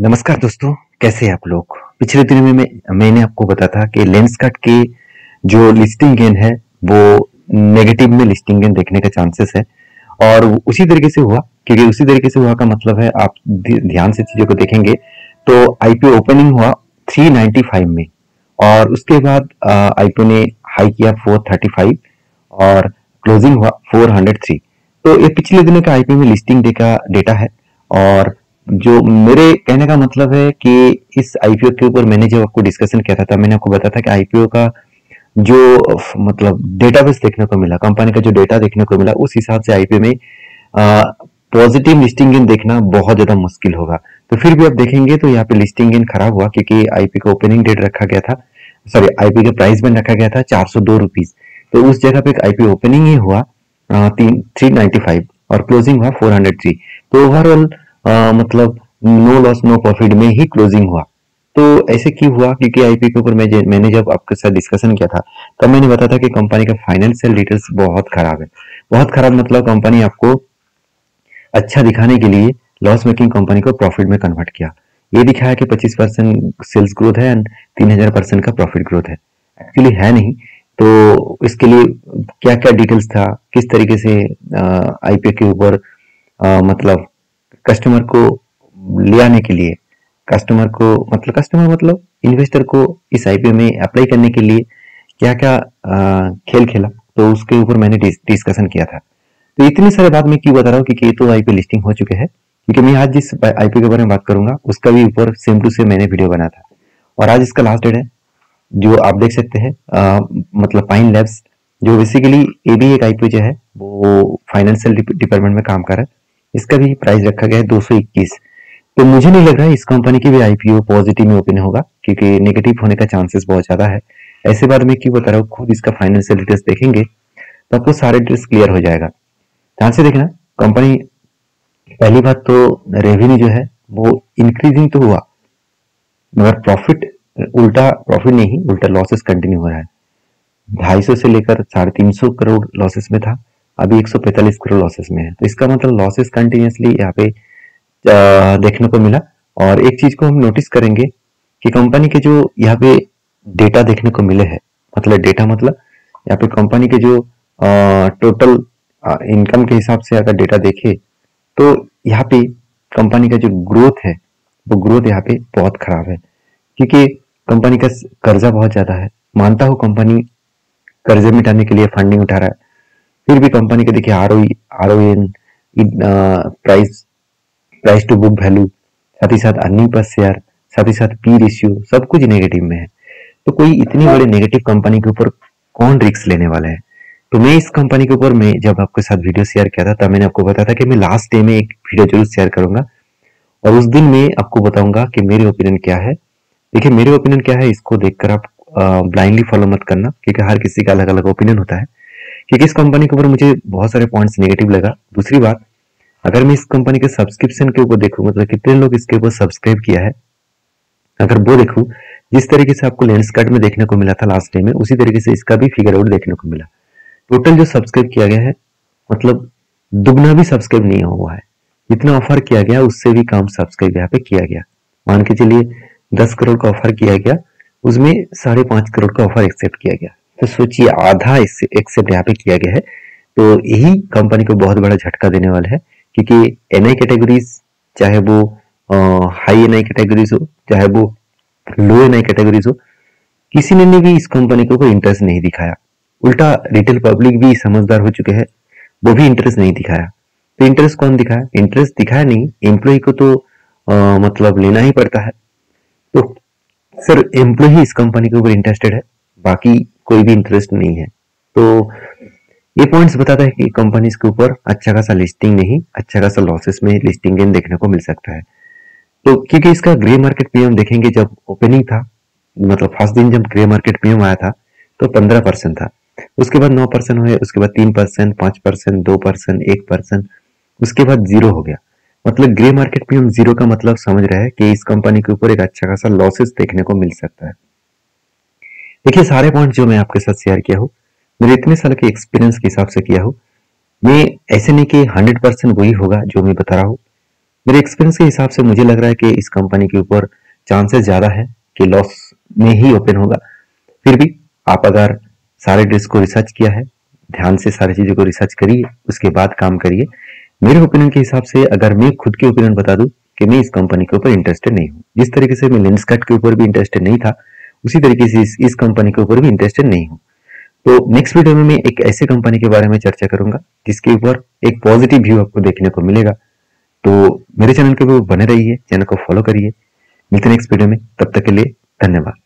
नमस्कार दोस्तों, कैसे हैं आप लोग। पिछले दिनों में मैंने आपको बताया था कि लेंसकार्ट के जो लिस्टिंग गेन है वो नेगेटिव में लिस्टिंग गेन देखने का चांसेस है। और उसी तरीके से हुआ, क्योंकि उसी तरीके से हुआ का मतलब है आप ध्यान से चीजों को देखेंगे तो आईपीओ ओपनिंग हुआ 395 में और उसके बाद आईपीओ ने हाई किया 435 और क्लोजिंग हुआ 403। तो ये पिछले दिनों का आईपीओ में लिस्टिंग डे का डेटा है। और जो मेरे कहने का मतलब है कि इस आईपीओ के ऊपर मैंने जब आपको डिस्कशन किया था तब मैंने आपको बताया था कि आईपीओ का जो मतलब डेटाबेस देखने को मिला, कंपनी का जो डेटा देखने को मिला, उस हिसाब से आईपीओ में पॉजिटिव लिस्टिंग गेन देखना बहुत ज्यादा मुश्किल होगा। तो फिर भी आप देखेंगे तो यहाँ पे लिस्टिंग गेन खराब हुआ क्योंकि आईपी का ओपनिंग डेट रखा गया था, सॉरी आईपी का प्राइस बैंड रखा गया था 402 रुपीज। तो उस जगह पे आईपी ओपनिंग ही हुआ 395 और क्लोजिंग हुआ 403। तो ओवरऑल मतलब नो लॉस नो प्रॉफिट में ही क्लोजिंग हुआ। तो ऐसे क्यों हुआ? क्योंकि आईपी के ऊपर मैंने जब आपके साथ डिस्कशन किया था तब मैंने बताया था कि कंपनी का फाइनेंशियल डिटेल्स बहुत खराब है। बहुत खराब मतलब कंपनी आपको अच्छा दिखाने के लिए लॉस मेकिंग कंपनी को प्रॉफिट में कन्वर्ट किया। ये दिखाया कि 25% सेल्स ग्रोथ है एंड 3000% का प्रॉफिट ग्रोथ है। एक्चुअली है नहीं। तो इसके लिए क्या क्या डिटेल्स था, किस तरीके से आईपीओ के ऊपर मतलब कस्टमर को ले आने के लिए, कस्टमर मतलब इन्वेस्टर को इस आईपीओ में अप्लाई करने के लिए क्या क्या खेल खेला, तो उसके ऊपर मैंने डिस्कशन किया था। तो इतनी सारे बात मैं क्यों बता रहा हूँ क्योंकि ये तो आईपीओ लिस्टिंग हो चुके हैं। क्योंकि मैं आज जिस आईपीओ के बारे में बात करूंगा उसका भी ऊपर सेम टू सेम मैंने वीडियो बनाया था और आज इसका लास्ट डेट है, जो आप देख सकते हैं। मतलब पाइन लैब्स जो बेसिकली ये भी एक आईपीओ जो है वो फाइनेंशियल डिपार्टमेंट में काम कर रहा है। इसका भी प्राइस रखा गया है 221। तो मुझे नहीं लग रहा है इस कंपनी की भी आईपीओ पॉजिटिव में ओपन होगा क्योंकि नेगेटिव होने का चांसेस बहुत ज्यादा है। ऐसे बार मैं क्यों बता रहा हूँ, खुद इसका फाइनेंशियल डिटेल्स देखेंगे तो आपको सारे डिटेल्स क्लियर हो जाएगा। ध्यान से देखना। कंपनी पहली बात तो रेवेन्यू जो है वो इंक्रीजिंग तो हुआ मगर प्रॉफिट उल्टा, प्रॉफिट नहीं उल्टा लॉसेस कंटिन्यू हो रहा है। 250 से लेकर 350 करोड़ लॉसेस में था, अभी 145 करोड़ लॉसेस में है। तो इसका मतलब लॉसेस कंटिन्यूसली यहाँ पे देखने को मिला। और एक चीज को हम नोटिस करेंगे कि कंपनी के जो यहाँ पे डेटा देखने को मिले हैं, मतलब डेटा मतलब यहाँ पे कंपनी के जो टोटल इनकम के हिसाब से अगर डेटा देखे तो यहाँ पे कंपनी का जो ग्रोथ है वो ग्रोथ यहाँ पे बहुत खराब है क्योंकि कंपनी का कर्जा बहुत ज्यादा है। मानता हूँ कंपनी कर्जे मिटाने के लिए फंडिंग उठा रहा है, फिर भी कंपनी के देखिए RO price price to book value, साथ ही साथ अर्निंग पर शेयर, साथ ही साथ पी रेशियो सब कुछ नेगेटिव में है। तो कोई इतनी बड़ी नेगेटिव कंपनी के ऊपर कौन रिस्क लेने वाला है? तो मैं इस कंपनी के ऊपर मैं जब आपके साथ वीडियो शेयर किया था तब मैंने आपको बताया था कि मैं लास्ट डे में एक वीडियो जरूर शेयर करूंगा और उस दिन मैं आपको बताऊंगा कि मेरे ओपिनियन क्या है। देखिए मेरे ओपिनियन क्या है इसको देखकर आप ब्लाइंडली फॉलो मत करना क्योंकि हर किसी का अलग अलग ओपिनियन होता है। क्योंकि इस कंपनी के ऊपर मुझे बहुत सारे पॉइंट्स नेगेटिव लगा। दूसरी बात, अगर मैं इस कंपनी के सब्सक्रिप्शन के ऊपर देखूं, मतलब कितने लोग इसके ऊपर सब्सक्राइब किया है, अगर वो देखूं, जिस तरीके से आपको लेंसकार्ट में देखने को मिला था लास्ट टाइम में, उसी तरीके से इसका भी फिगर आउट देखने को मिला। टोटल जो सब्सक्राइब किया गया है मतलब दुगना भी सब्सक्राइब नहीं हुआ है। जितना ऑफर किया गया उससे भी कम सब्सक्राइब यहाँ पे किया गया। मान के चलिए 10 करोड़ का ऑफर किया गया, उसमें 5.5 करोड़ का ऑफर एक्सेप्ट किया गया। तो सोचिए आधा एक्सेप्ट यहाँ पे किया गया है। तो यही कंपनी को बहुत बड़ा झटका देने वाला है क्योंकि एनआई कैटेगरीज, चाहे वो हाई एनआई कैटेगरीज हो चाहे वो लो एनआई कैटेगरीज हो, किसी ने भी इस कंपनी को कोई इंटरेस्ट नहीं दिखाया। उल्टा रिटेल पब्लिक भी समझदार हो चुके हैं, वो भी इंटरेस्ट नहीं दिखाया। तो इंटरेस्ट कौन दिखाया? इंटरेस्ट दिखाया नहीं, एम्प्लॉय को तो मतलब लेना ही पड़ता है। तो सर एम्प्लॉय इस कंपनी के ऊपर इंटरेस्टेड है, बाकी कोई भी इंटरेस्ट नहीं है। तो ये पॉइंट्स बताता है कि कंपनीज के ऊपर अच्छा खासा लिस्टिंग नहीं, अच्छा खासा लॉसेस में लिस्टिंग गेन देखने को मिल सकता है। तो क्योंकि इसका ग्रे मार्केट पीएम देखेंगे, जब ओपनिंग था मतलब फर्स्ट दिन जब ग्रे मार्केट पीएम आया था तो 15% था, उसके बाद 9% हुए, उसके बाद 3%, 5%, 2%, 1%, उसके बाद 0 हो गया। मतलब ग्रे मार्केट पीएम 0 का मतलब समझ रहे हैं कि इस कंपनी के ऊपर एक अच्छा खासा लॉसेस देखने को मिल सकता है। देखिए सारे पॉइंट जो मैं आपके साथ शेयर किया हूँ मेरे इतने साल के एक्सपीरियंस के हिसाब से किया हूँ। मैं ऐसे नहीं कि 100% वही होगा जो मैं बता रहा हूँ, मेरे एक्सपीरियंस के हिसाब से मुझे लग रहा है कि इस कंपनी के ऊपर चांसेस ज़्यादा है कि लॉस में ही ओपन होगा। फिर भी आप अगर सारे डिस्क को रिसर्च किया है, ध्यान से सारी चीज़ों को रिसर्च करिए, उसके बाद काम करिए। मेरे ओपिनियन के हिसाब से अगर मैं खुद के ओपिनियन बता दूं कि मैं इस कंपनी के ऊपर इंटरेस्टेड नहीं हूँ। जिस तरीके से मैं लेंसकार्ट के ऊपर भी इंटरेस्टेड नहीं था, उसी तरीके से इस कंपनी के ऊपर भी इंटरेस्टेड नहीं हूँ। तो नेक्स्ट वीडियो में मैं एक ऐसे कंपनी के बारे में चर्चा करूंगा जिसके ऊपर एक पॉजिटिव व्यू आपको देखने को मिलेगा। तो मेरे चैनल के ऊपर बने रहिए, चैनल को फॉलो करिए। मिलते हैं नेक्स्ट वीडियो में, तब तक के लिए धन्यवाद।